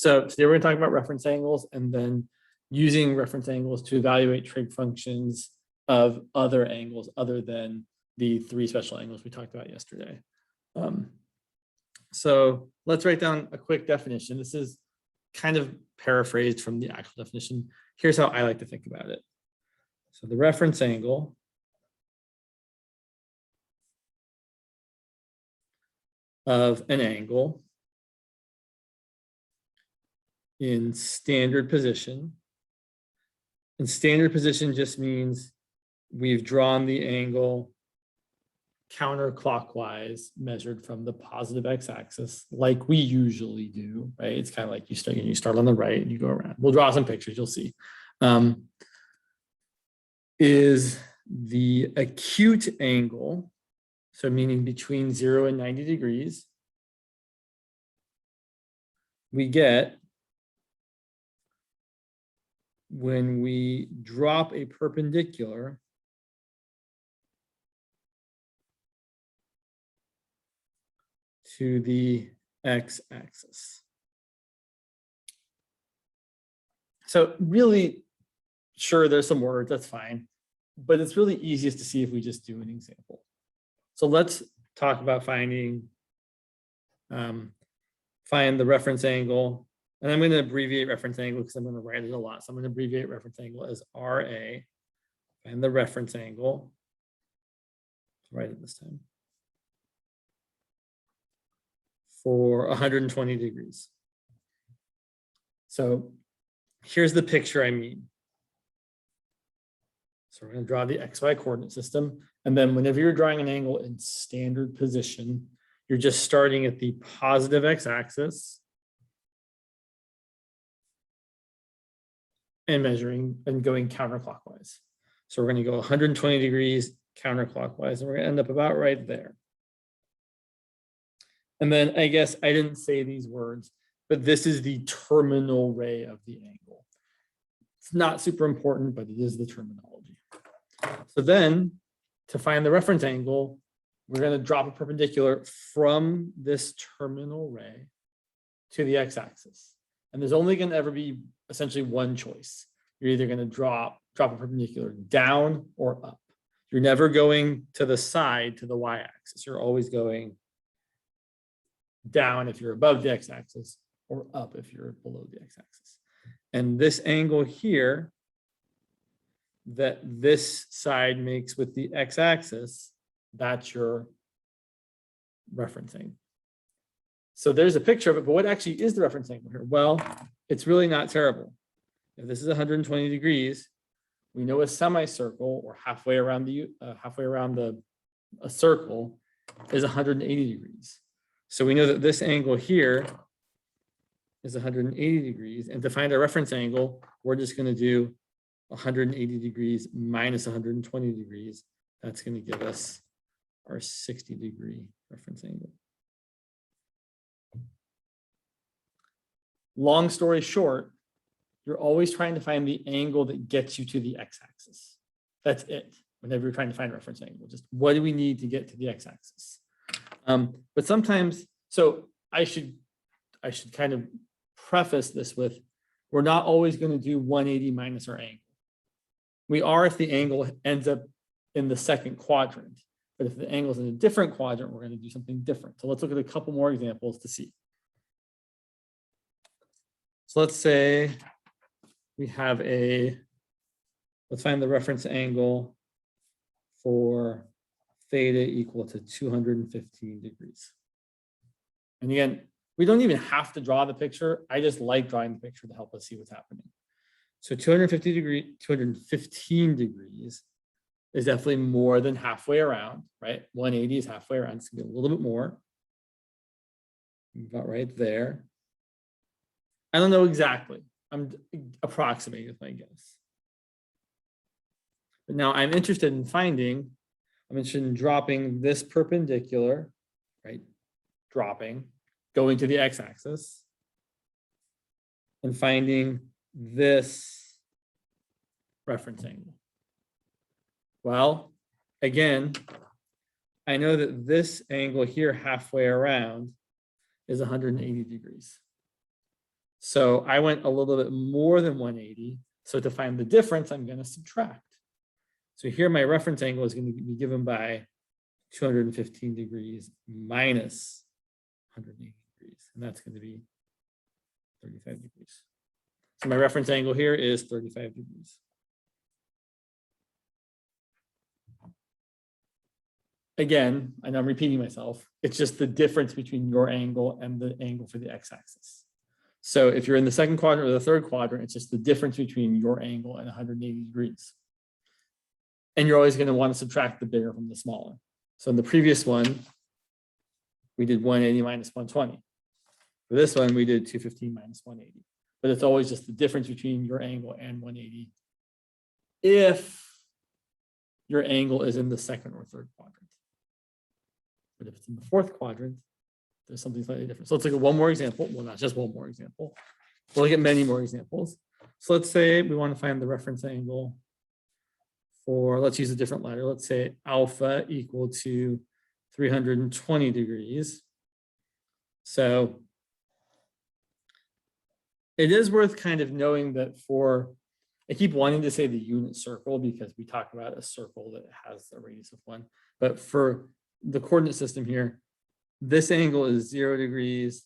So today we're going to talk about reference angles and then using reference angles to evaluate trig functions of other angles other than the three special angles we talked about yesterday. So let's write down a quick definition. This is kind of paraphrased from the actual definition. Here's how I like to think about it. So the reference angle of an angle in standard position. And standard position just means we've drawn the angle counterclockwise measured from the positive x-axis like we usually do, right? It's kind of like you start on the right and you go around. We'll draw some pictures, you'll see. Is the acute angle, so meaning between 0 and 90 degrees, we get when we drop a perpendicular to the x-axis. So really, sure, there's some words, that's fine, but it's really easiest to see if we just do an example. So let's talk about find the reference angle. And I'm going to abbreviate reference angle because I'm going to write it a lot. So I'm going to abbreviate reference angle as RA, and the reference angle. I'll write it this time. For 120 degrees. So here's the picture I mean. So we're going to draw the XY coordinate system. And then whenever you're drawing an angle in standard position, you're just starting at the positive x-axis and measuring and going counterclockwise. So we're going to go 120 degrees counterclockwise, and we're going to end up about right there. And then I guess I didn't say these words, but this is the terminal ray of the angle. It's not super important, but it is the terminology. So then to find the reference angle, we're going to drop a perpendicular from this terminal ray to the x-axis. And there's only going to ever be essentially one choice. You're either going to drop a perpendicular down or up. You're never going to the side to the y-axis. You're always going down if you're above the x-axis or up if you're below the x-axis. And this angle here that this side makes with the x-axis, that's your reference angle. So there's a picture of it, but what actually is the reference angle here? Well, it's really not terrible. If this is 120 degrees, we know a semicircle or halfway around a circle is 180 degrees. So we know that this angle here is 180 degrees. And to find our reference angle, we're just going to do 180 degrees minus 120 degrees. That's going to give us our 60 degree reference angle. Long story short, you're always trying to find the angle that gets you to the x-axis. That's it. Whenever you're trying to find a reference angle, just what do we need to get to the x-axis? But sometimes, so I should kind of preface this with, we're not always going to do 180 minus our angle. We are if the angle ends up in the second quadrant, but if the angle is in a different quadrant, we're going to do something different. So let's look at a couple more examples to see. So let's say we have let's find the reference angle for theta equal to 215 degrees. And again, we don't even have to draw the picture. I just like drawing the picture to help us see what's happening. So 215 degrees is definitely more than halfway around, right? 180 is halfway around. It's gonna be a little bit more. About right there. I don't know exactly. I'm approximating with my guess. But now I'm interested in dropping this perpendicular, right? Going to the x-axis and finding this reference angle. Well, again, I know that this angle here halfway around is 180 degrees. So I went a little bit more than 180. So to find the difference, I'm going to subtract. So here my reference angle is going to be given by 215 degrees minus 180 degrees. And that's going to be 35 degrees. So my reference angle here is 35 degrees. Again, and I'm repeating myself, it's just the difference between your angle and the angle for the x-axis. So if you're in the second quadrant or the third quadrant, it's just the difference between your angle and 180 degrees. And you're always going to want to subtract the bigger from the smaller. So in the previous one, we did 180 minus 120. For this one, we did 215 minus 180. But it's always just the difference between your angle and 180 if your angle is in the second or third quadrant. But if it's in the fourth quadrant, there's something slightly different. So let's look at one more example. Well, not just one more example. We'll look at many more examples. So let's say we want to find the reference angle for, let's use a different letter. Let's say alpha equal to 320 degrees. So it is worth kind of knowing that for, I keep wanting to say the unit circle because we talk about a circle that has a radius of 1. But for the coordinate system here, this angle is 0 degrees.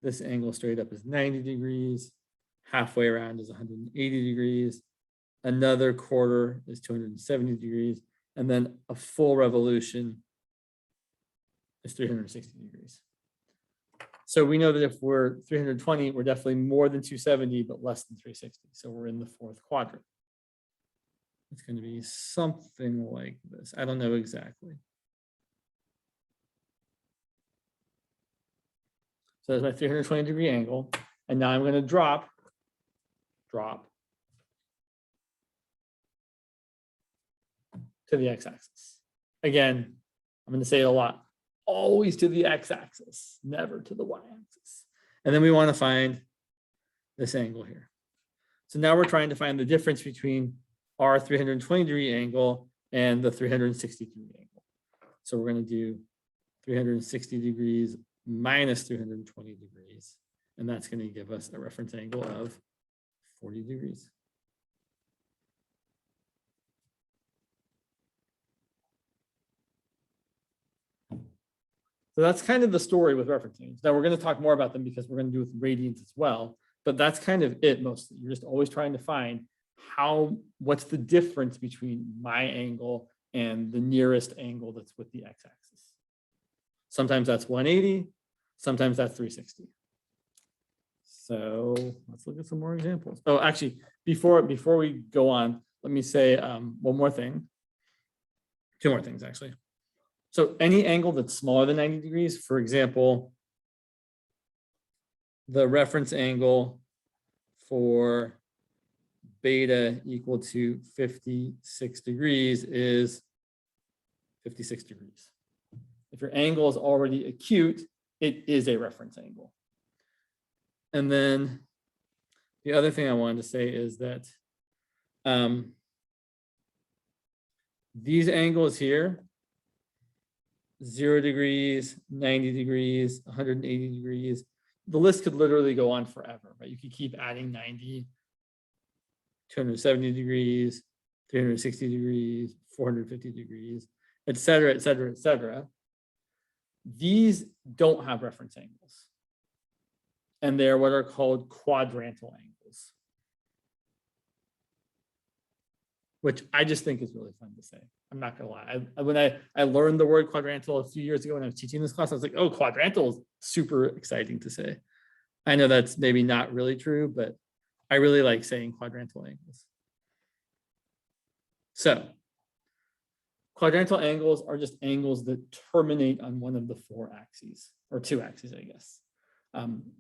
This angle straight up is 90 degrees. Halfway around is 180 degrees. Another quarter is 270 degrees. And then a full revolution is 360 degrees. So we know that if we're 320, we're definitely more than 270, but less than 360. So we're in the fourth quadrant. It's going to be something like this. I don't know exactly. So that's my 320 degree angle. And now I'm going to drop to the x-axis. Again, I'm going to say it a lot. Always to the x-axis, never to the y-axis. And then we want to find this angle here. So now we're trying to find the difference between our 320 degree angle and the 360 degree angle. So we're going to do 360 degrees minus 320 degrees. And that's going to give us a reference angle of 40 degrees. So that's kind of the story with reference angles. Now we're going to talk more about them because we're going to do with radians as well, but that's kind of it mostly. You're just always trying to find what's the difference between my angle and the nearest angle that's with the x-axis. Sometimes that's 180, sometimes that's 360. So let's look at some more examples. Oh, actually, before we go on, let me say one more thing. Two more things, actually. So any angle that's smaller than 90 degrees, for example, the reference angle for beta equal to 56 degrees is 56 degrees. If your angle is already acute, it is a reference angle. And then the other thing I wanted to say is that these angles here, 0 degrees, 90 degrees, 180 degrees. The list could literally go on forever, right? You could keep adding 90, 270 degrees, 360 degrees, 450 degrees, et cetera, et cetera, et cetera. These don't have reference angles. And they're what are called quadrantal angles, which I just think is really fun to say. I'm not gonna lie. When I learned the word quadrantal a few years ago when I was teaching this class, I was like, oh, quadrantal is super exciting to say. I know that's maybe not really true, but I really like saying quadrantal angles. So quadrantal angles are just angles that terminate on one of the 4 axes, or 2 axes, I guess.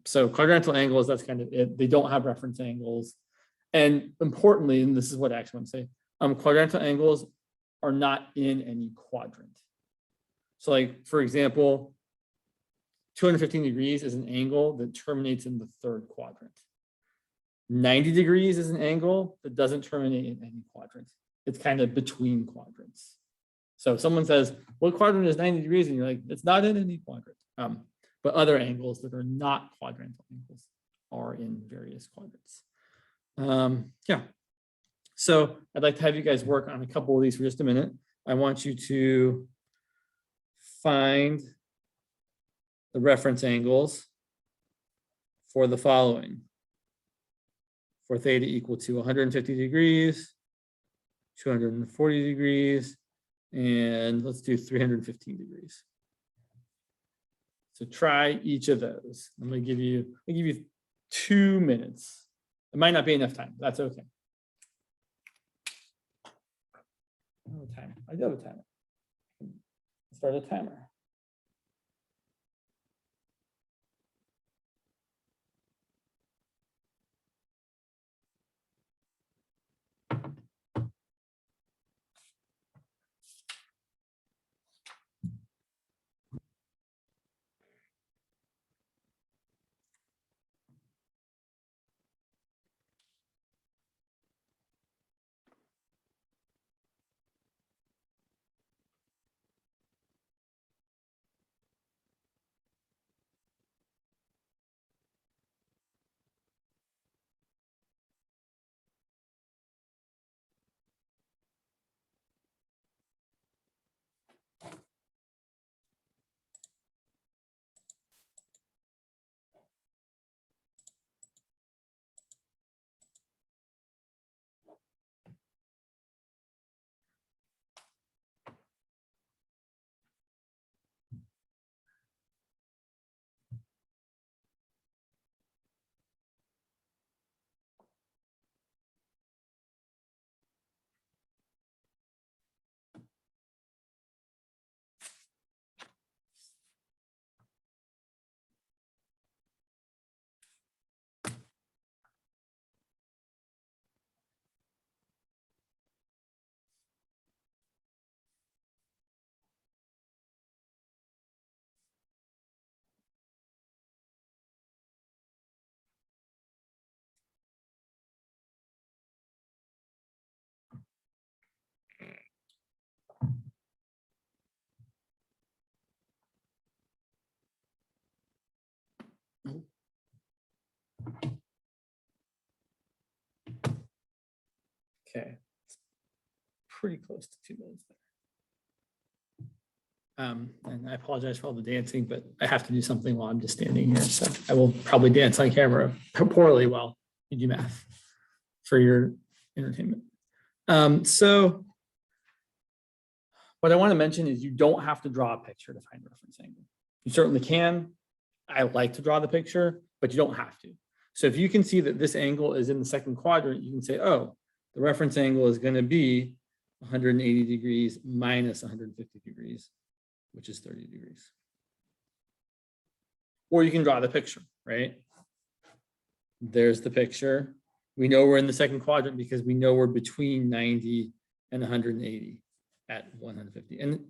So quadrantal angles, that's kind of it. They don't have reference angles. And importantly, and this is what I actually want to say, quadrantal angles are not in any quadrant. So like, for example, 215 degrees is an angle that terminates in the 3rd quadrant. 90 degrees is an angle that doesn't terminate in any quadrant. It's kind of between quadrants. So if someone says, what quadrant is 90 degrees? And you're like, it's not in any quadrant. But other angles that are not quadrantal angles are in various quadrants. Yeah. So I'd like to have you guys work on a couple of these for just a minute. I want you to find the reference angles for the following. For theta equal to 150 degrees, 240 degrees, and let's do 315 degrees. So try each of those. I'm going to give you 2 minutes. It might not be enough time. That's okay. I do have a timer. Start a timer. Okay, pretty close to 2 minutes there. And I apologize for all the dancing, but I have to do something while I'm just standing here. So I will probably dance on camera poorly while you do math for your entertainment. So what I want to mention is you don't have to draw a picture to find a reference angle. You certainly can. I like to draw the picture, but you don't have to. So if you can see that this angle is in the second quadrant, you can say, oh, the reference angle is going to be 180 degrees minus 150 degrees, which is 30 degrees. Or you can draw the picture, right? There's the picture. We know we're in the second quadrant because we know we're between 90 and 180 at 150. And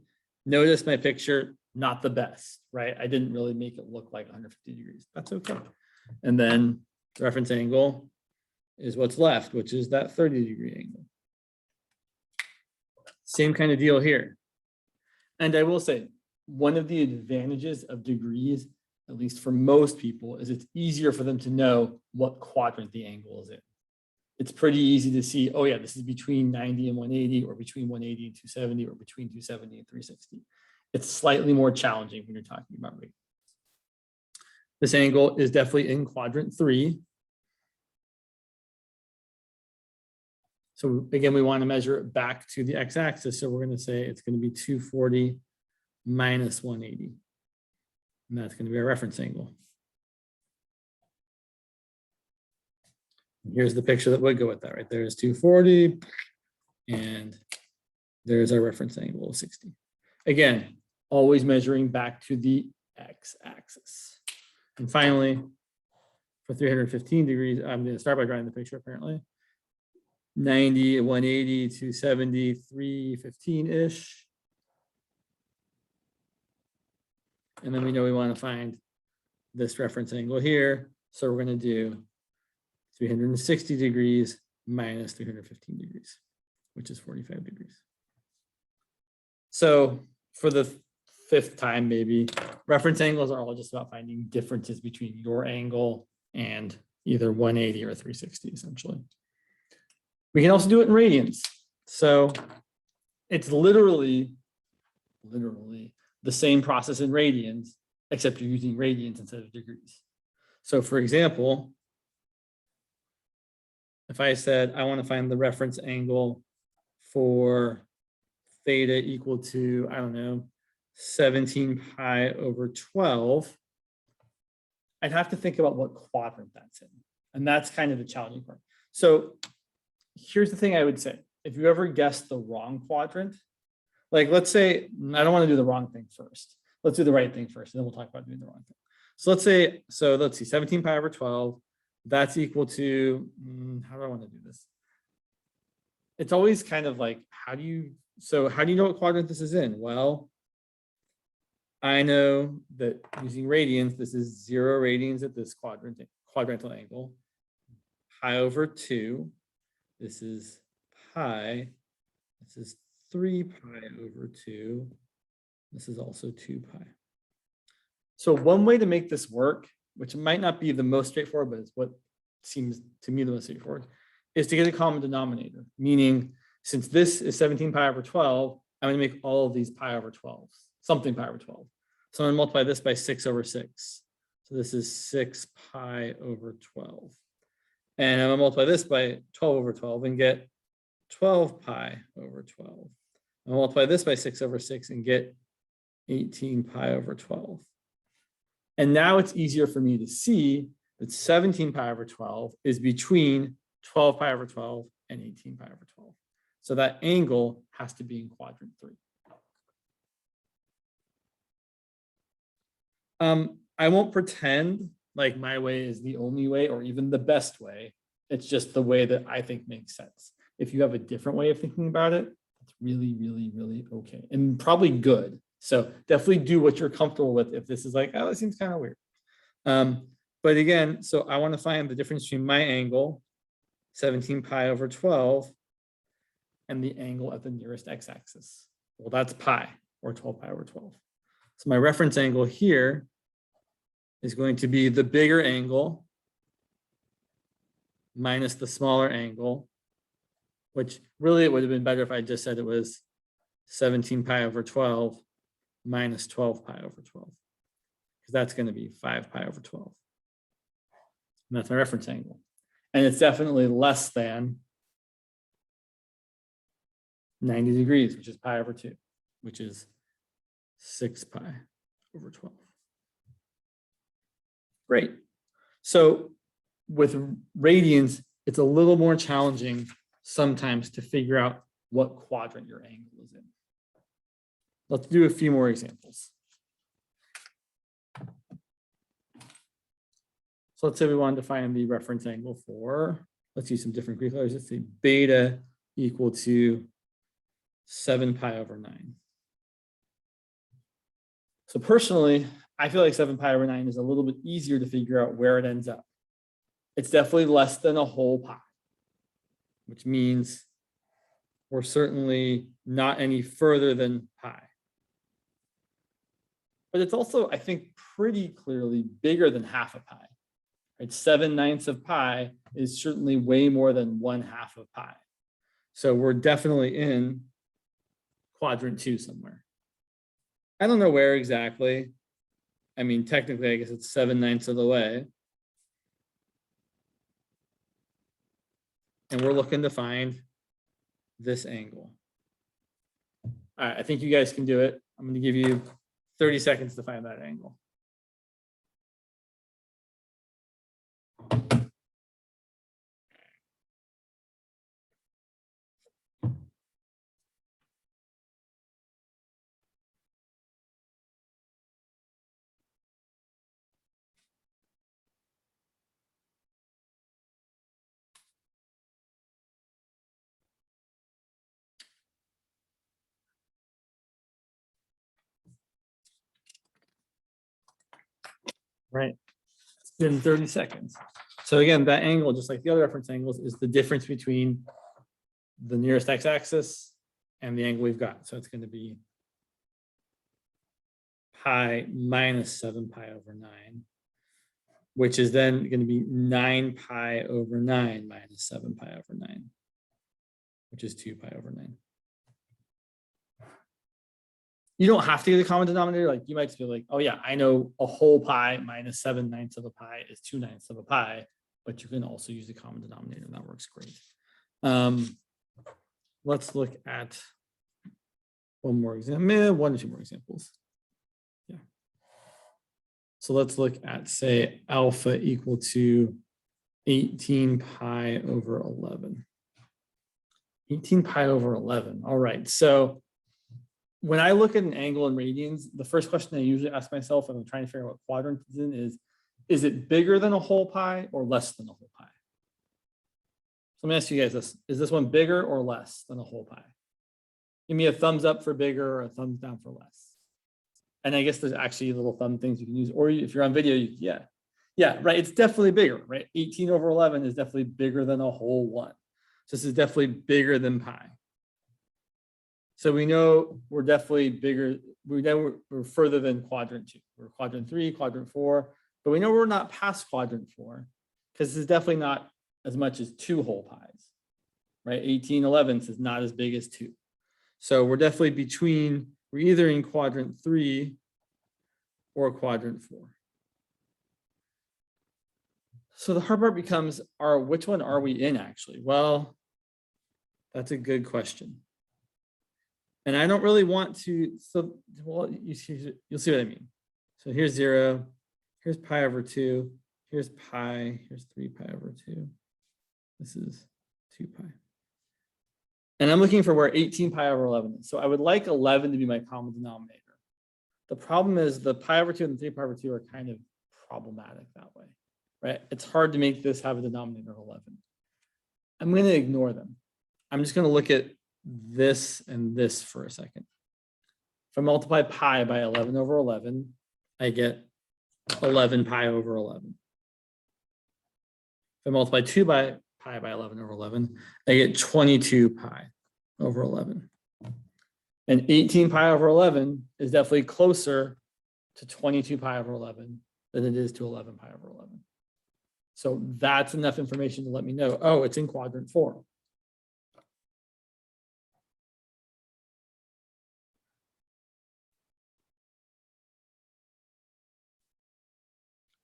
notice my picture, not the best, right? I didn't really make it look like 150 degrees. That's okay. And then the reference angle is what's left, which is that 30-degree angle. Same kind of deal here. And I will say, one of the advantages of degrees, at least for most people, is it's easier for them to know what quadrant the angle is in. It's pretty easy to see, oh yeah, this is between 90 and 180, or between 180 and 270, or between 270 and 360. It's slightly more challenging when you're talking about radians. This angle is definitely in quadrant 3. So again, we want to measure it back to the x-axis. So we're going to say it's going to be 240 minus 180. And that's going to be our reference angle. Here's the picture that would go with that, right? There's 240, and there's our reference angle of 60. Again, always measuring back to the x-axis. And finally, for 315 degrees, I'm going to start by drawing the picture apparently. 90, 180, 270, 315-ish. And then we know we want to find this reference angle here. So we're going to do 360 degrees minus 315 degrees, which is 45 degrees. So for the 5th time, maybe, reference angles are all just about finding differences between your angle and either 180 or 360 essentially. We can also do it in radians. So it's literally the same process in radians, except you're using radians instead of degrees. So for example, if I said I want to find the reference angle for theta equal to, I don't know, 17 pi over 12, I'd have to think about what quadrant that's in. And that's kind of the challenging part. So here's the thing I would say. If you ever guess the wrong quadrant, like let's say, I don't want to do the wrong thing first. Let's do the right thing first, and then we'll talk about doing the wrong thing. So let's say, let's see, 17 pi over 12, that's equal to, how do I want to do this? It's always kind of like, how do you know what quadrant this is in? Well, I know that using radians, this is 0 radians at this quadrantal angle, pi over 2. This is pi. This is 3 pi over 2. This is also 2 pi. So one way to make this work, which might not be the most straightforward, but it's what seems to me the most straightforward, is to get a common denominator. Meaning, since this is 17 pi over 12, I'm going to make all of these pi over 12, something pi over 12. So I'm going to multiply this by 6 over 6. So this is 6 pi over 12. And I'm going to multiply this by 12 over 12 and get 12 pi over 12. I'll multiply this by 6 over 6 and get 18 pi over 12. And now it's easier for me to see that 17 pi over 12 is between 12 pi over 12 and 18 pi over 12. So that angle has to be in quadrant 3. I won't pretend like my way is the only way or even the best way. It's just the way that I think makes sense. If you have a different way of thinking about it, it's really, really, really okay and probably good. So definitely do what you're comfortable with if this is like, oh, that seems kind of weird. But again, so I want to find the difference between my angle, 17 pi over 12, and the angle at the nearest x-axis. Well, that's pi, or 12 pi over 12. So my reference angle here is going to be the bigger angle minus the smaller angle, which really it would have been better if I just said it was 17 pi over 12 minus 12 pi over 12, because that's going to be 5 pi over 12. And that's my reference angle. And it's definitely less than 90 degrees, which is pi over 2, which is 6 pi over 12. Great. So with radians, it's a little more challenging sometimes to figure out what quadrant your angle is in. Let's do a few more examples. So let's say we wanted to find the reference angle for, let's use some different Greek letters. Let's say beta equal to 7 pi over 9. So personally, I feel like 7 pi over 9 is a little bit easier to figure out where it ends up. It's definitely less than a whole pi, which means we're certainly not any further than pi. But it's also, I think, pretty clearly bigger than half a pi. Right? 7/9 of pi is certainly way more than 1/2 of pi. So we're definitely in quadrant 2 somewhere. I don't know where exactly. I mean, technically, I guess it's 7/9 of the way. And we're looking to find this angle. All right, I think you guys can do it. I'm going to give you 30 seconds to find that angle. Right. It's been 30 seconds. So again, that angle, just like the other reference angles, is the difference between the nearest x-axis and the angle we've got. So it's going to be pi minus 7 pi over 9. which is then going to be 9 pi over 9 minus 7 pi over 9, which is 2 pi over 9. You don't have to get a common denominator. Like you might just be like, oh yeah, I know a whole pi minus 7/9 of a pi is 2/9 of a pi, but you can also use the common denominator. That works great. Let's look at one more example, 1 or 2 more examples. Yeah. So let's look at, say, alpha equal to 18 pi over 11. 18 pi over 11. All right. So when I look at an angle in radians, the first question I usually ask myself when I'm trying to figure out what quadrant it's in is it bigger than a whole pi or less than a whole pi? So let me ask you guys this. Is this one bigger or less than a whole pi? Give me a thumbs up for bigger or a thumbs down for less. And I guess there's actually little thumb things you can use. Or if you're on video, yeah, right. It's definitely bigger, right? 18 over 11 is definitely bigger than a whole 1. So this is definitely bigger than pi. So we know we're definitely bigger. We know we're further than quadrant 2. We're quadrant 3, quadrant 4, but we know we're not past quadrant 4 because this is definitely not as much as 2 whole pi's, right? 18, 11 is not as big as 2. So we're definitely between, we're either in quadrant 3 or quadrant 4. So the hard part becomes, which one are we in actually? Well, that's a good question. And I don't really want to, well, you'll see what I mean. So here's 0, here's pi over 2, here's pi, here's 3 pi over 2. This is 2 pi. And I'm looking for where 18 pi over 11 is. So I would like 11 to be my common denominator. The problem is the pi over 2 and the 3 pi over 2 are kind of problematic that way, right? It's hard to make this have a denominator of 11. I'm going to ignore them. I'm just going to look at this and this for a second. If I multiply pi by 11 over 11, I get 11 pi over 11. If I multiply 2 by pi by 11 over 11, I get 22 pi over 11. And 18 pi over 11 is definitely closer to 22 pi over 11 than it is to 11 pi over 11. So that's enough information to let me know, oh, it's in quadrant 4.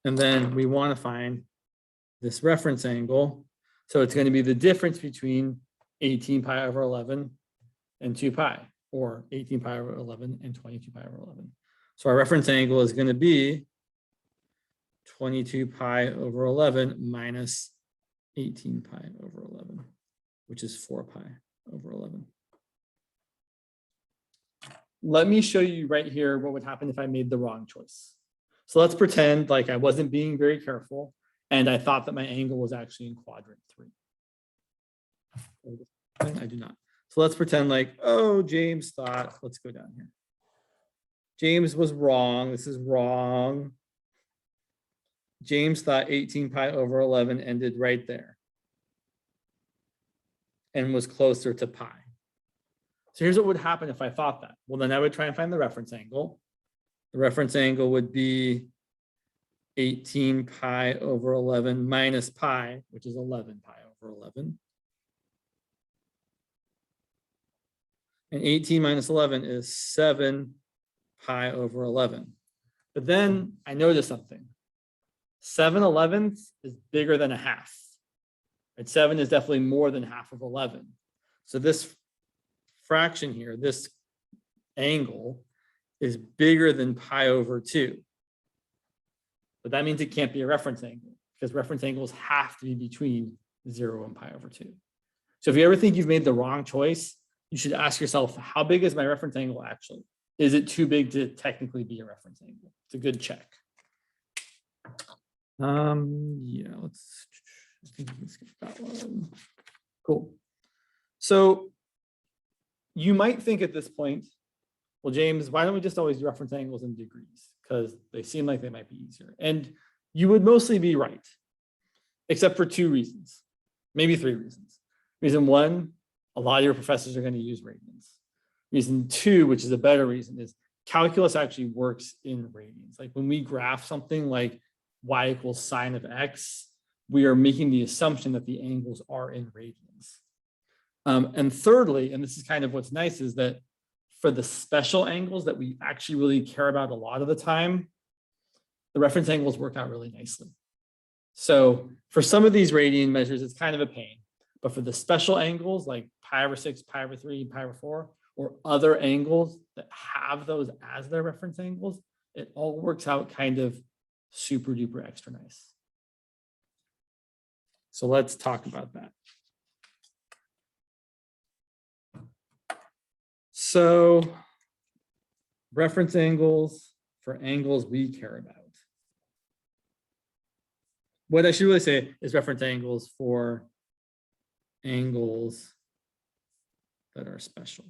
And then we want to find this reference angle. So it's going to be the difference between 18 pi over 11 and 2 pi, or 18 pi over 11 and 22 pi over 11. So our reference angle is going to be 22 pi over 11 minus 18 pi over 11, which is 4 pi over 11. Let me show you right here what would happen if I made the wrong choice. So let's pretend like I wasn't being very careful and I thought that my angle was actually in quadrant 3. I do not. So let's pretend like, oh, James thought, let's go down here. James was wrong. This is wrong. James thought 18 pi over 11 ended right there and was closer to pi. So here's what would happen if I thought that. Well, then I would try and find the reference angle. The reference angle would be 18 pi over 11 minus pi, which is 11 pi over 11. And 18 minus 11 is 7 pi over 11. But then I noticed something. 7/11 is bigger than a half. Right? 7 is definitely more than half of 11. So this fraction here, this angle, is bigger than pi over 2. But that means it can't be a reference angle because reference angles have to be between 0 and pi over 2. So if you ever think you've made the wrong choice, you should ask yourself, how big is my reference angle actually? Is it too big to technically be a reference angle? It's a good check. Yeah, I think we can skip that one. Cool. So you might think at this point, well, James, why don't we just always do reference angles in degrees? Because they seem like they might be easier. And you would mostly be right, except for 2 reasons, maybe 3 reasons. Reason 1, a lot of your professors are going to use radians. Reason 2, which is a better reason, is calculus actually works in radians. Like when we graph something like y equals sine of x, we are making the assumption that the angles are in radians. And thirdly, and this is kind of what's nice, is that for the special angles that we actually really care about a lot of the time, the reference angles work out really nicely. So for some of these radian measures, it's kind of a pain. But for the special angles like pi over 6, pi over 3, pi over 4, or other angles that have those as their reference angles, it all works out kind of super duper extra nice. So let's talk about that. So reference angles for angles we care about. What I should really say is reference angles for angles that are special.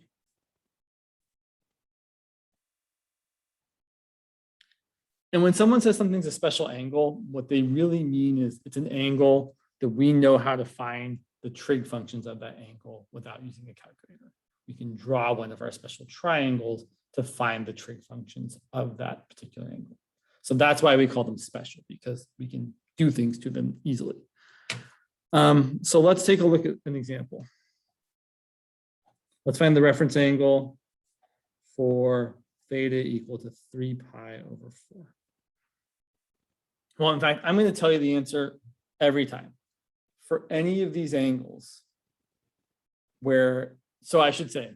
And when someone says something's a special angle, what they really mean is it's an angle that we know how to find the trig functions of that angle without using a calculator. We can draw one of our special triangles to find the trig functions of that particular angle. So that's why we call them special, because we can do things to them easily. So let's take a look at an example. Let's find the reference angle for theta equal to 3 pi over 4. Well, in fact, I'm going to tell you the answer every time. For any of these angles where, so I should say,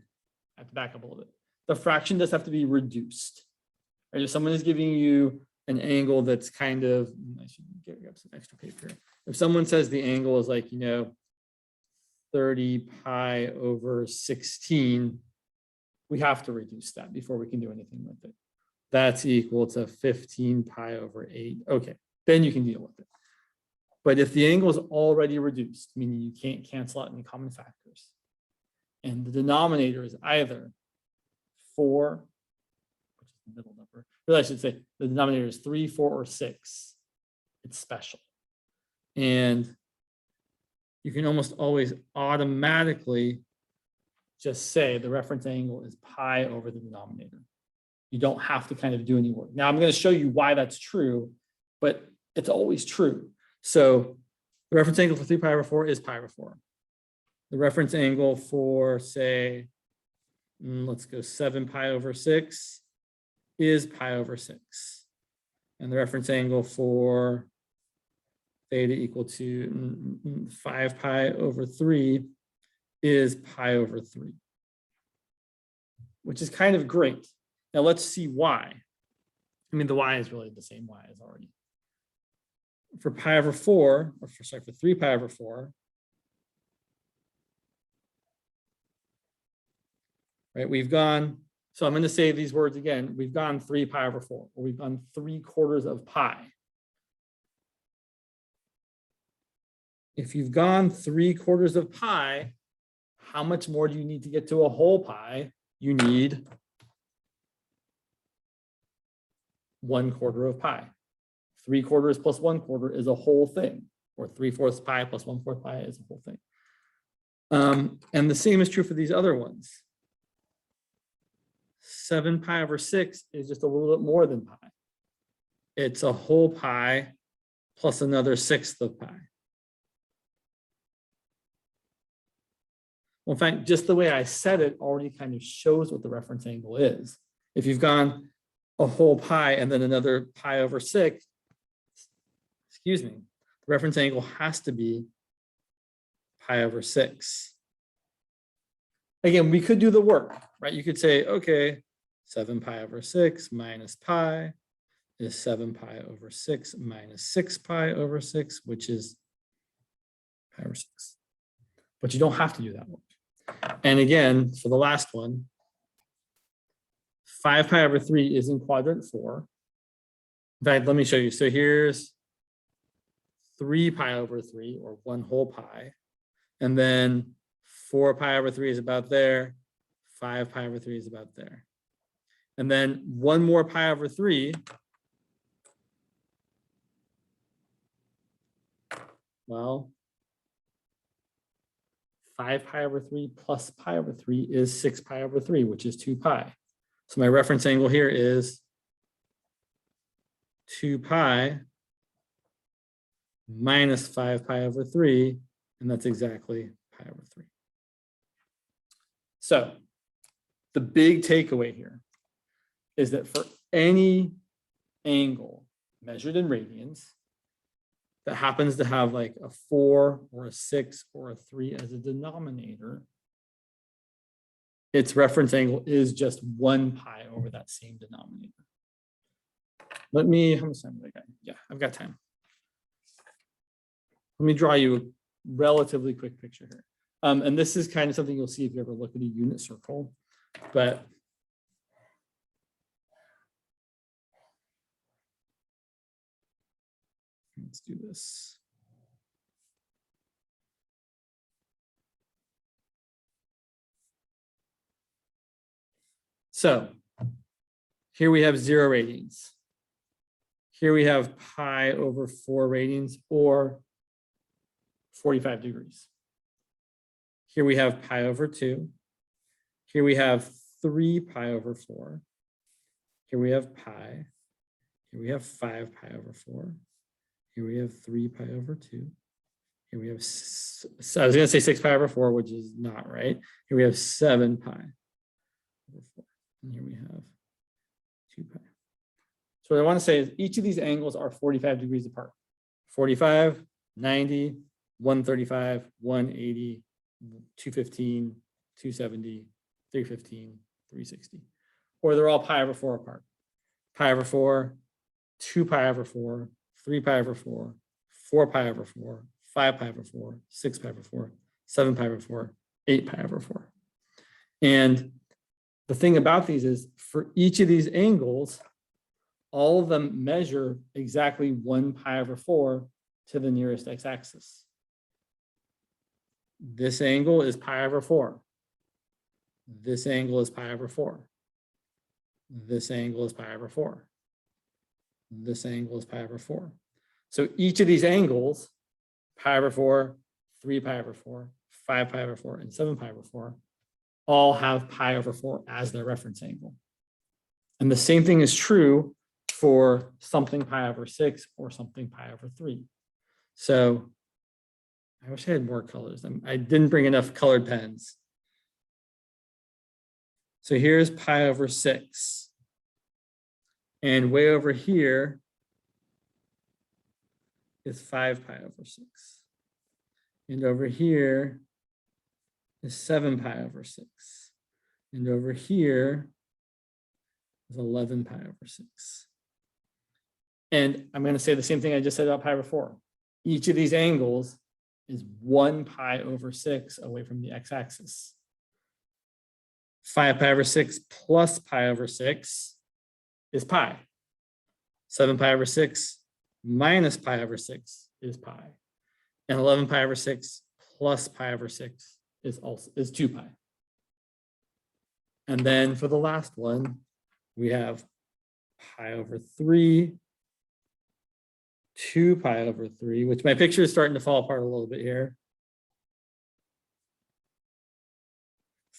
I have to back up a little bit. The fraction does have to be reduced. Right? If someone is giving you an angle that's kind of, I should grab some extra paper here. If someone says the angle is like, 30 pi over 16, we have to reduce that before we can do anything with it. That's equal to 15 pi over 8. Okay, then you can deal with it. But if the angle is already reduced, meaning you can't cancel out any common factors, and the denominator is either 4, which is the middle number, really I should say the denominator is 3, 4, or 6, it's special. And you can almost always automatically just say the reference angle is pi over the denominator. You don't have to kind of do any work. Now I'm going to show you why that's true, but it's always true. So the reference angle for 3 pi over 4 is pi over 4. The reference angle for, say, let's go 7 pi over 6 is pi over 6. And the reference angle for theta equal to 5 pi over 3 is pi over 3, which is kind of great. Now let's see why. I mean, the y is really the same y as already. For pi over 4, or for 3 pi over 4, right, we've gone, so I'm going to say these words again, we've gone 3 pi over 4, or we've gone 3/4 of pi. If you've gone 3/4 of pi, how much more do you need to get to a whole pi? You need 1/4 of pi. 3/4 plus 1/4 is a whole thing, or 3/4 pi plus 1/4 pi is a whole thing. And the same is true for these other ones. 7 pi over 6 is just a little bit more than pi. It's a whole pi plus another 1/6 of pi. Well, in fact, just the way I said it already kind of shows what the reference angle is. If you've gone a whole pi and then another pi over 6, excuse me, the reference angle has to be pi over 6. Again, we could do the work, right? You could say, okay, 7 pi over 6 minus pi is 7 pi over 6 minus 6 pi over 6, which is pi over 6. But you don't have to do that work. And again, for the last one, 5 pi over 3 is in quadrant 4. In fact, let me show you. So here's 3 pi over 3, or 1 whole pi. And then 4 pi over 3 is about there. 5 pi over 3 is about there. And then 1 more pi over 3. Well, 5 pi over 3 plus pi over 3 is 6 pi over 3, which is 2 pi. So my reference angle here is 2 pi minus 5 pi over 3, and that's exactly pi over 3. So the big takeaway here is that for any angle measured in radians that happens to have like a 4 or a 6 or a 3 as a denominator, its reference angle is just 1 pi over that same denominator. Let me, how much time do I got? Yeah, I've got time. Let me draw you a relatively quick picture here. And this is kind of something you'll see if you ever look at a unit circle, but let's do this. So here we have 0 radians. Here we have pi over 4 radians or 45 degrees. Here we have pi over 2. Here we have 3 pi over 4. Here we have pi. Here we have 5 pi over 4. Here we have 3 pi over 2. Here we have, so I was going to say 6 pi over 4, which is not right. Here we have 7 pi over 4. And here we have 2 pi. So what I want to say is each of these angles are 45 degrees apart. 45, 90, 135, 180, 215, 270, 315, 360. Or they're all pi over 4 apart. Pi over 4, 2 pi over 4, 3 pi over 4, 4 pi over 4, 5 pi over 4, 6 pi over 4, 7 pi over 4, 8 pi over 4. And the thing about these is for each of these angles, all of them measure exactly 1 pi over 4 to the nearest x-axis. This angle is pi over 4. This angle is pi over 4. This angle is pi over 4. This angle is pi over 4. So each of these angles, pi over 4, 3 pi over 4, 5 pi over 4, and 7 pi over 4, all have pi over 4 as their reference angle. And the same thing is true for something pi over 6 or something pi over 3. So I wish I had more colors. I didn't bring enough colored pens. So here's pi over 6. And way over here is 5 pi over 6. And over here is 7 pi over 6. And over here is 11 pi over 6. And I'm going to say the same thing I just said about pi over 4. Each of these angles is 1 pi over 6 away from the x-axis. 5 pi over 6 plus pi over 6 is pi. 7 pi over 6 minus pi over 6 is pi. And 11 pi over 6 plus pi over 6 is 2 pi. And then for the last one, we have pi over 3, 2 pi over 3, which my picture is starting to fall apart a little bit here.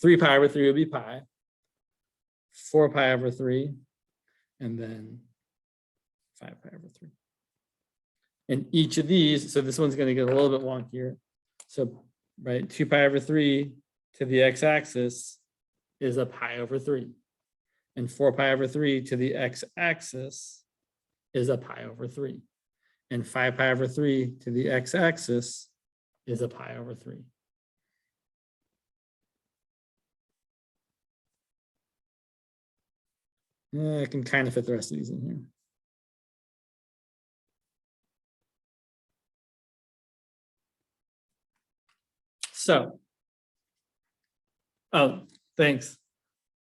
3 pi over 3 would be pi. 4 pi over 3, and then 5 pi over 3. And each of these, so this one's going to get a little bit wonkier. So, right, 2 pi over 3 to the x-axis is a pi over 3. And 4 pi over 3 to the x-axis is a pi over 3. And 5 pi over 3 to the x-axis is a pi over 3. I can kind of fit the rest of these in here. So, oh, thanks.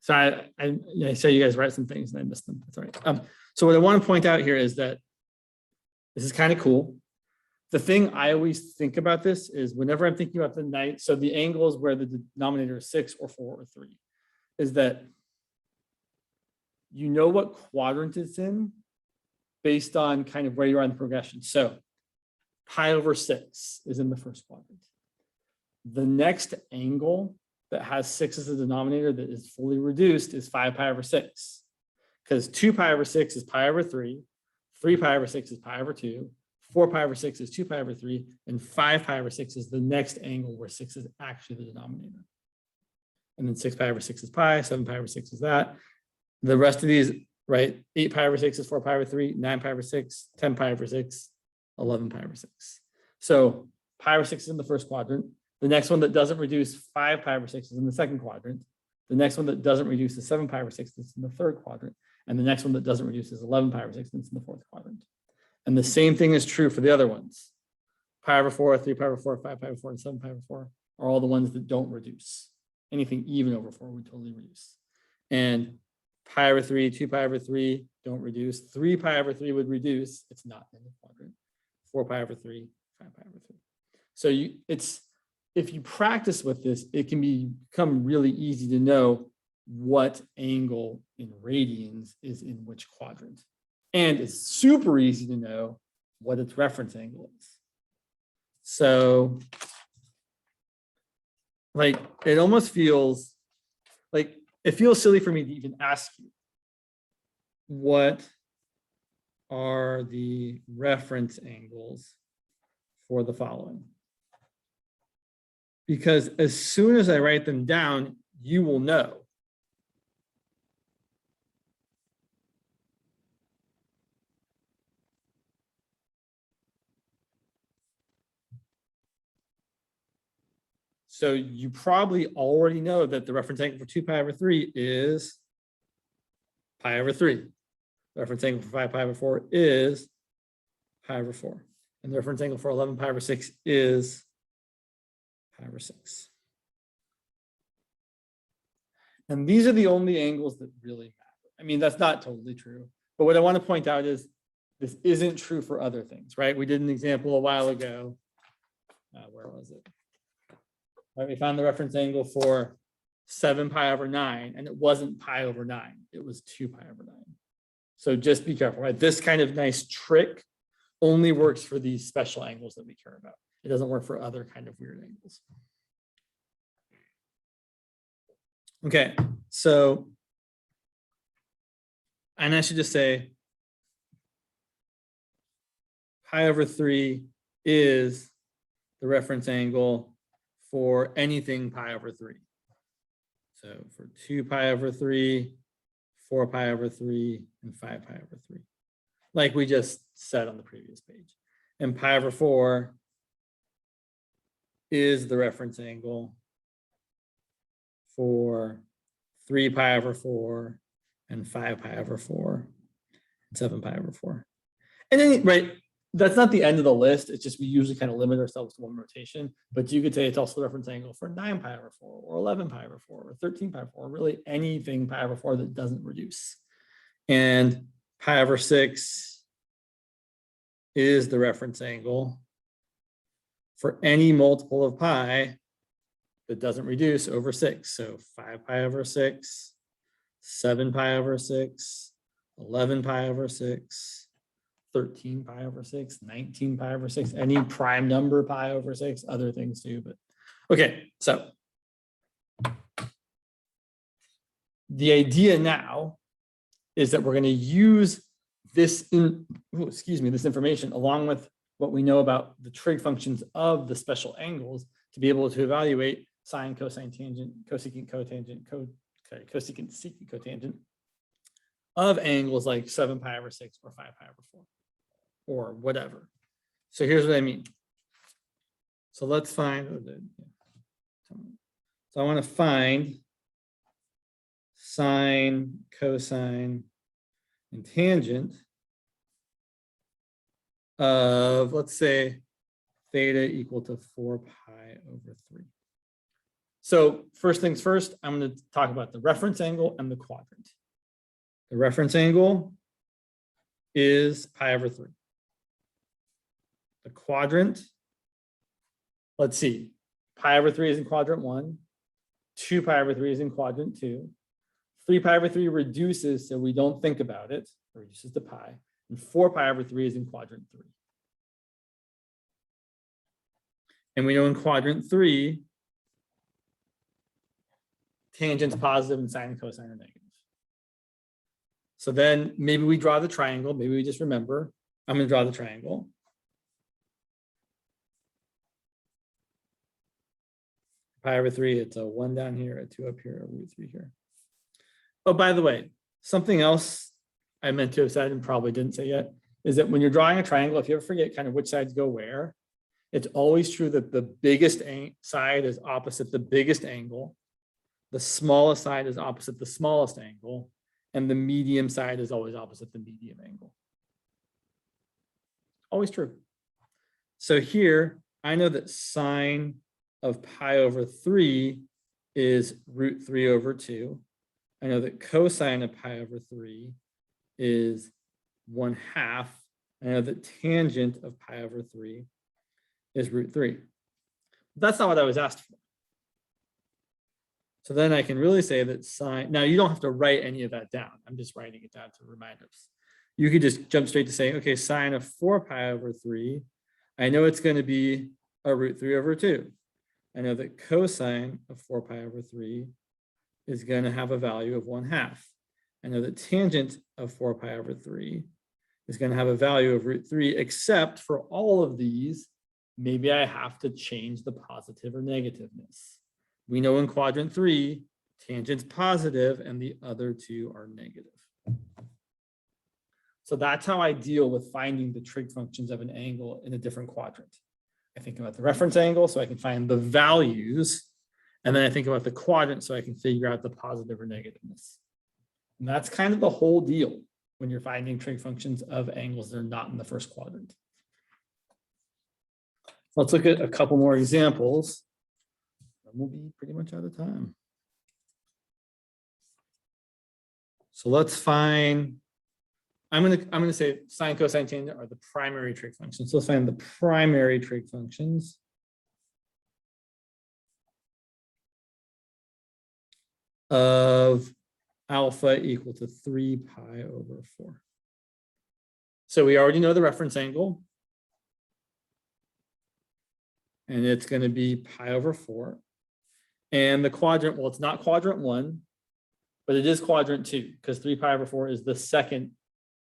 Sorry, I saw you guys write some things and I missed them. That's all right. So what I want to point out here is that this is kind of cool. The thing I always think about this is whenever I'm thinking about the night, so the angles where the denominator is 6 or 4 or 3, is that you know what quadrant it's in based on kind of where you are in the progression. So pi over 6 is in the first quadrant. The next angle that has 6 as a denominator that is fully reduced is 5 pi over 6. Because 2 pi over 6 is pi over 3, 3 pi over 6 is pi over 2, 4 pi over 6 is 2 pi over 3, and 5 pi over 6 is the next angle where 6 is actually the denominator. And then 6 pi over 6 is pi, 7 pi over 6 is that. The rest of these, right? 8 pi over 6 is 4 pi over 3, 9 pi over 6, 10 pi over 6, 11 pi over 6. So pi over 6 is in the first quadrant. The next one that doesn't reduce 5 pi over 6 is in the second quadrant. The next one that doesn't reduce is 7 pi over 6 is in the third quadrant. And the next one that doesn't reduce is 11 pi over 6 is in the fourth quadrant. And the same thing is true for the other ones. Pi over 4, 3 pi over 4, 5 pi over 4, and 7 pi over 4 are all the ones that don't reduce. Anything even over 4 would totally reduce. And pi over 3, 2 pi over 3 don't reduce. 3 pi over 3 would reduce. It's not in the quadrant. 4 pi over 3, 5 pi over 3. So if you practice with this, it can become really easy to know what angle in radians is in which quadrant. And it's super easy to know what its reference angle is. So like, it almost feels like, it feels silly for me to even ask you, what are the reference angles for the following? Because as soon as I write them down, you will know. So you probably already know that the reference angle for 2 pi over 3 is pi over 3. The reference angle for 5 pi over 4 is pi over 4. And the reference angle for 11 pi over 6 is pi over 6. And these are the only angles that really matter. I mean, that's not totally true. But what I want to point out is this isn't true for other things, right? We did an example a while ago. Where was it? Right, we found the reference angle for 7 pi over 9, and it wasn't pi over 9. It was 2 pi over 9. So just be careful, right? This kind of nice trick only works for these special angles that we care about. It doesn't work for other kind of weird angles. Okay, so, and I should just say pi over 3 is the reference angle for anything pi over 3. So for 2 pi over 3, 4 pi over 3, and 5 pi over 3, like we just said on the previous page. And pi over 4 is the reference angle for 3 pi over 4, and 5 pi over 4, and 7 pi over 4. And then, right, that's not the end of the list. It's just we usually kind of limit ourselves to one rotation. But you could say it's also the reference angle for 9 pi over 4, or 11 pi over 4, or 13 pi over 4, really anything pi over 4 that doesn't reduce. And pi over 6 is the reference angle for any multiple of pi that doesn't reduce over 6. So 5 pi over 6, 7 pi over 6, 11 pi over 6, 13 pi over 6, 19 pi over 6, any prime number pi over 6, other things too. But okay, so the idea now is that we're going to use this this information along with what we know about the trig functions of the special angles to be able to evaluate sine, cosine, tangent, cosecant, cotangent, cosecant, secant, cotangent of angles like 7 pi over 6 or 5 pi over 4. Or whatever. So here's what I mean. So let's find, so I want to find sine, cosine, and tangent of, let's say, theta equal to 4 pi over 3. So first things first, I'm going to talk about the reference angle and the quadrant. The reference angle is pi over 3. The quadrant, let's see, pi over 3 is in quadrant 1, 2 pi over 3 is in quadrant 2, 3 pi over 3 reduces, so we don't think about it, it reduces to pi, and 4 pi over 3 is in quadrant 3. And we know in quadrant 3, tangent's positive and sine and cosine are negative. So then maybe we draw the triangle, maybe we just remember, I'm going to draw the triangle. pi over 3, it's a 1 down here, a 2 up here, a root 3 here. Oh, by the way, something else I meant to have said and probably didn't say yet is that when you're drawing a triangle, if you ever forget kind of which sides go where, it's always true that the biggest side is opposite the biggest angle, the smallest side is opposite the smallest angle, and the medium side is always opposite the medium angle. Always true. So here, I know that sine of pi over 3 is root 3 over 2. I know that cosine of pi over 3 is 1/2. I know that tangent of pi over 3 is root 3. But that's not what I was asked for. So then I can really say that sine, now you don't have to write any of that down. I'm just writing it down to remind us. You could just jump straight to saying, okay, sine of 4 pi over 3, I know it's going to be a root 3 over 2. I know that cosine of 4 pi over 3 is going to have a value of 1/2. I know that tangent of 4 pi over 3 is going to have a value of root 3, except for all of these, maybe I have to change the positive or negativeness. We know in quadrant 3, tangent's positive and the other two are negative. So that's how I deal with finding the trig functions of an angle in a different quadrant. I think about the reference angle so I can find the values, and then I think about the quadrant so I can figure out the positive or negativeness. And that's kind of the whole deal when you're finding trig functions of angles that are not in the first quadrant. Let's look at a couple more examples. And we'll be pretty much out of time. So let's find, I'm gonna say sine, cosine, tangent are the primary trig functions. So let's find the primary trig functions of alpha equal to 3 pi over 4. So we already know the reference angle. And it's going to be pi over 4. And the quadrant, well, it's not quadrant 1, but it is quadrant 2, because 3 pi over 4 is the second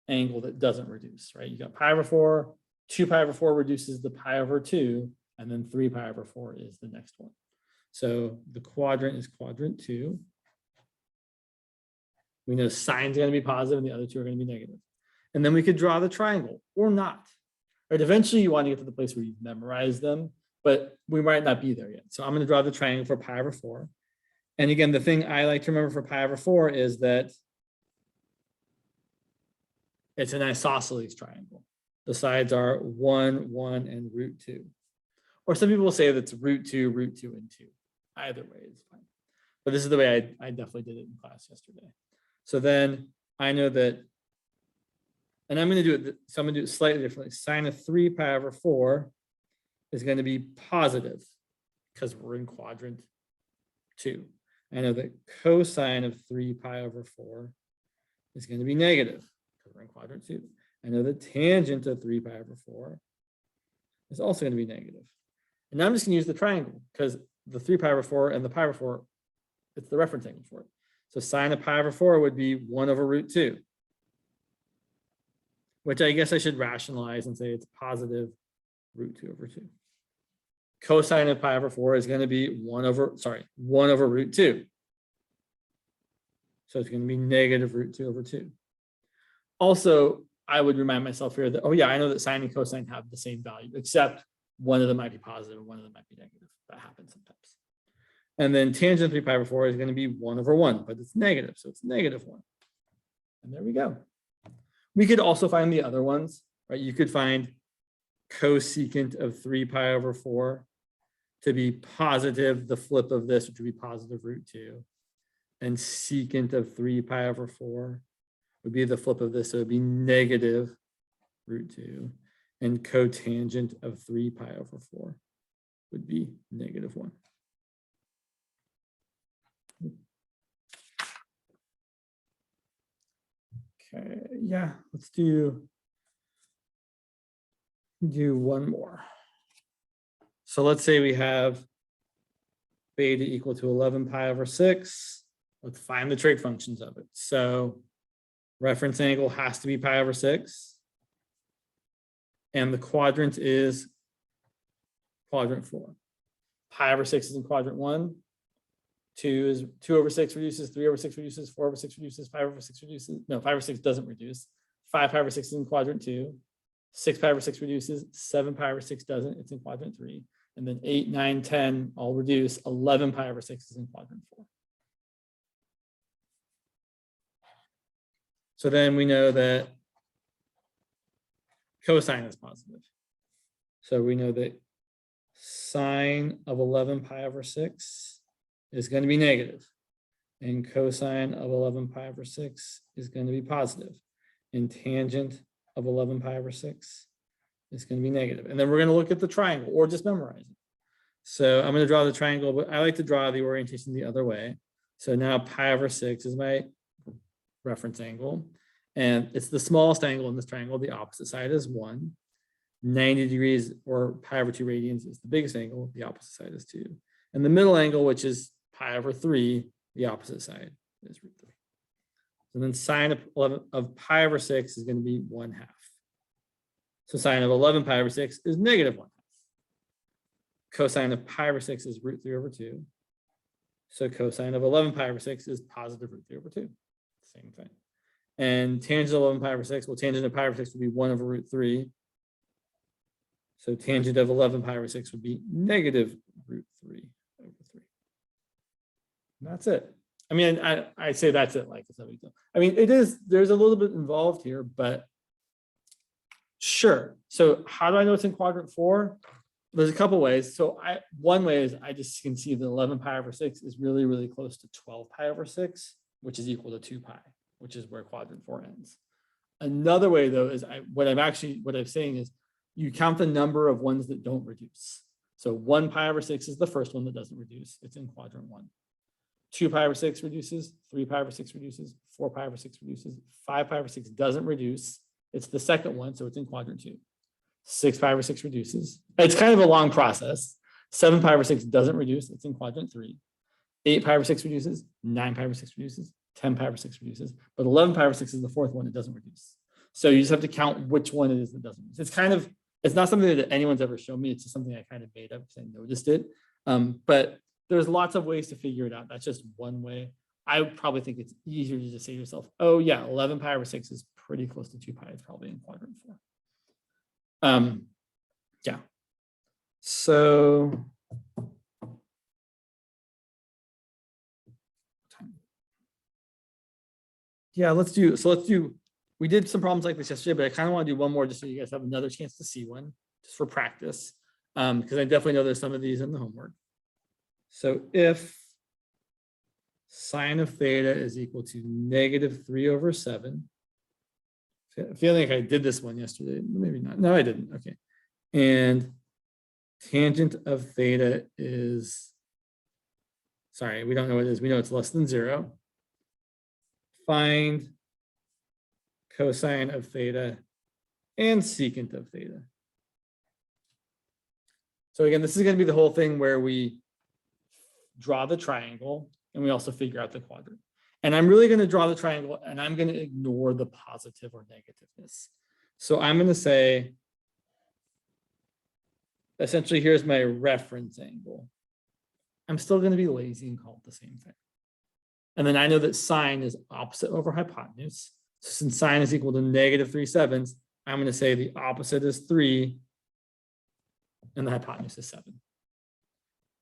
angle that doesn't reduce, right? You got pi over 4, 2 pi over 4 reduces the pi over 2, and then 3 pi over 4 is the next one. So the quadrant is quadrant 2. We know sine's going to be positive and the other two are going to be negative. And then we could draw the triangle or not. Right? Eventually you want to get to the place where you've memorized them, but we might not be there yet. So I'm going to draw the triangle for pi over 4. And again, the thing I like to remember for pi over 4 is that it's an isosceles triangle. The sides are 1, 1, and root 2. Or some people will say that's root 2, and 2. Either way is fine. But this is the way I definitely did it in class yesterday. So then I know that, and I'm going to do it, so I'm going to do it slightly differently. Sine of 3 pi over 4 is going to be positive because we're in quadrant 2. I know that cosine of 3 pi over 4 is going to be negative because we're in quadrant 2. I know the tangent of 3 pi over 4 is also going to be negative. And now I'm just going to use the triangle because the 3 pi over 4 and the pi over 4, it's the reference angle for it. So sine of pi over 4 would be 1 over root 2, which I guess I should rationalize and say it's positive root 2 over 2. Cosine of pi over 4 is going to be 1 over root 2. So it's going to be negative root 2 over 2. Also, I would remind myself here that, oh yeah, I know that sine and cosine have the same value, except one of them might be positive and one of them might be negative. That happens sometimes. And then tangent of 3 pi over 4 is going to be 1 over 1, but it's negative, so it's negative 1. And there we go. We could also find the other ones, right? You could find cosecant of 3 pi over 4 to be positive, the flip of this, which would be positive root 2. And secant of 3 pi over 4 would be the flip of this, so it would be negative root 2. And cotangent of 3 pi over 4 would be negative 1. Okay, yeah, let's do one more. So let's say we have beta equal to 11 pi over 6. Let's find the trig functions of it. So reference angle has to be pi over 6. And the quadrant is quadrant 4. pi over 6 is in quadrant 1. 2 over 6 reduces, 3 over 6 reduces, 4 over 6 reduces, 5 over 6 reduces. No, 5 over 6 doesn't reduce. 5 pi over 6 is in quadrant 2. 6 pi over 6 reduces, 7 pi over 6 doesn't, it's in quadrant 3. And then 8, 9, 10 all reduce, 11 pi over 6 is in quadrant 4. So then we know that cosine is positive. So we know that sine of 11 pi over 6 is going to be negative, and cosine of 11 pi over 6 is going to be positive, and tangent of 11 pi over 6 is going to be negative. And then we're going to look at the triangle or just memorize it. So I'm going to draw the triangle, but I like to draw the orientation the other way. So now pi over 6 is my reference angle, and it's the smallest angle in this triangle. The opposite side is 1. 90 degrees or pi over 2 radians is the biggest angle. The opposite side is 2. And the middle angle, which is pi over 3, the opposite side is root 3. And then sine of pi over 6 is going to be 1/2. So sine of 11 pi over 6 is negative 1/2. Cosine of pi over 6 is root 3 over 2. So cosine of 11 pi over 6 is positive root 3 over 2. Same thing. And tangent of 11 pi over 6, well, tangent of pi over 6 would be 1 over root 3. So tangent of 11 pi over 6 would be negative root 3 over 3. And that's it. I mean, I say that's it like it's no big deal. I mean, there's a little bit involved here, but sure. So how do I know it's in quadrant 4? There's a couple ways. So one way is I just can see that 11 pi over 6 is really, really close to 12 pi over 6, which is equal to 2 pi, which is where quadrant 4 ends. Another way, though, is what I'm saying is you count the number of ones that don't reduce. So 1 pi over 6 is the first one that doesn't reduce. It's in quadrant 1. 2 pi over 6 reduces, 3 pi over 6 reduces, 4 pi over 6 reduces, 5 pi over 6 doesn't reduce. It's the second one, so it's in quadrant 2. 6 pi over 6 reduces. It's kind of a long process. 7 pi over 6 doesn't reduce. It's in quadrant 3. 8 pi over 6 reduces. 9 pi over 6 reduces. 10 pi over 6 reduces. But 11 pi over 6 is the fourth one. It doesn't reduce. So you just have to count which one it is that doesn't reduce. It's not something that anyone's ever shown me. It's just something I kind of made up because I noticed it. But there's lots of ways to figure it out. That's just one way. I probably think it's easier to just say to yourself, oh yeah, 11 pi over 6 is pretty close to 2 pi. It's probably in quadrant 4. Yeah. So yeah, we did some problems like this yesterday, but I kind of want to do one more just so you guys have another chance to see one just for practice. Because I definitely know there's some of these in the homework. So if sine of theta is equal to negative 3 over 7. I feel like I did this one yesterday. Maybe not. No, I didn't. Okay. And tangent of theta is, sorry, we don't know what it is. We know it's less than 0. Find cosine of theta and secant of theta. So again, this is going to be the whole thing where we draw the triangle and we also figure out the quadrant. And I'm really going to draw the triangle and I'm going to ignore the positive or negativeness. So I'm going to say, essentially, here's my reference angle. I'm still going to be lazy and call it the same thing. And then I know that sine is opposite over hypotenuse. So since sine is equal to negative 3/7, I'm going to say the opposite is 3 and the hypotenuse is 7.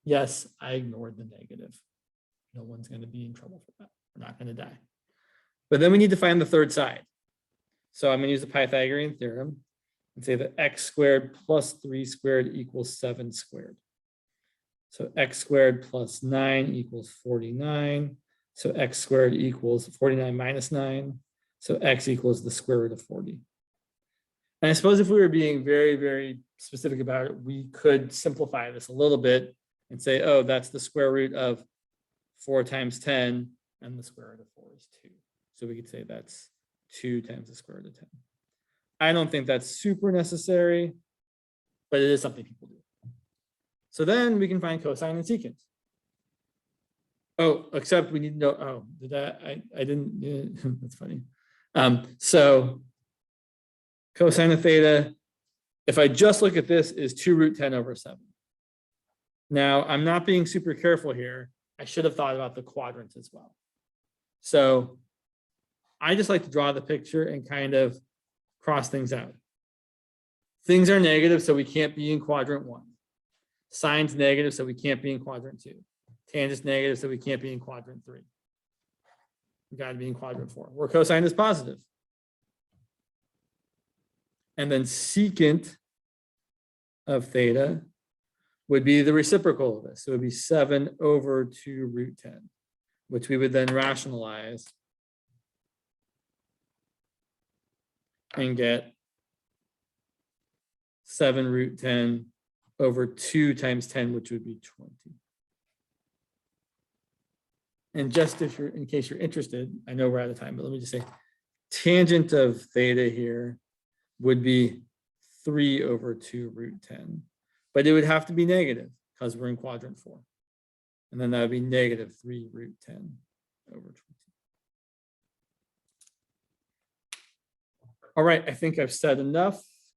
Yes, I ignored the negative. No one's going to be in trouble for that. We're not going to die. But then we need to find the third side. So I'm going to use the Pythagorean theorem and say that x squared plus 3 squared equals 7 squared. So x squared plus 9 equals 49. So x squared equals 49 minus 9. So x equals the square root of 40. And I suppose if we were being very, very specific about it, we could simplify this a little bit and say, oh, that's the square root of 4 times 10, and the square root of 4 is 2. So we could say that's 2 times the square root of 10. I don't think that's super necessary, but it is something people do. So then we can find cosine and secant. Oh, except we need to know, oh, did that, I didn't, yeah, that's funny. So cosine of theta, if I just look at this, is 2 root 10 over 7. Now, I'm not being super careful here. I should have thought about the quadrants as well. So I just like to draw the picture and kind of cross things out. Things are negative, so we can't be in quadrant 1. Sine's negative, so we can't be in quadrant 2. Tangent's negative, so we can't be in quadrant 3. We got to be in quadrant 4, where cosine is positive. And then secant of theta would be the reciprocal of this. So it would be 7 over 2 root 10, which we would then rationalize and get 7 root 10 over 2 times 10, which would be 20. And just if you're, in case you're interested, I know we're out of time, but let me just say, tangent of theta here would be 3 over 2 root 10, but it would have to be negative because we're in quadrant 4. And then that would be negative 3 root 10 over 20. All right, I think I've said enough.